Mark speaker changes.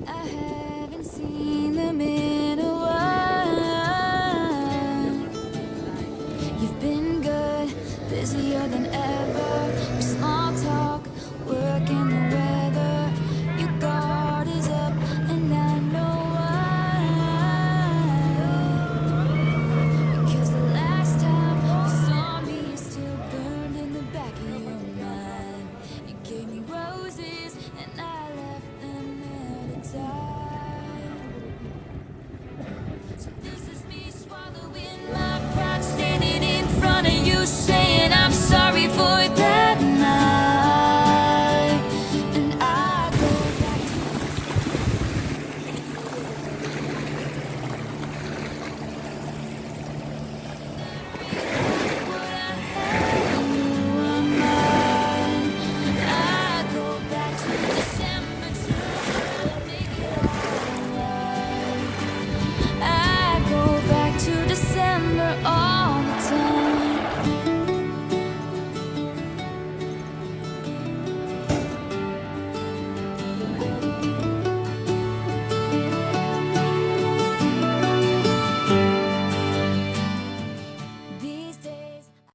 Speaker 1: I haven't seen them in a while. You've been good, busier than ever. We small talk, work in the weather. Your guard is up, and I know why. Because the last time you saw me is still burned in the back of your mind. You gave me roses, and I left them there to die. So this is me swallowing my pride, standing in front of you saying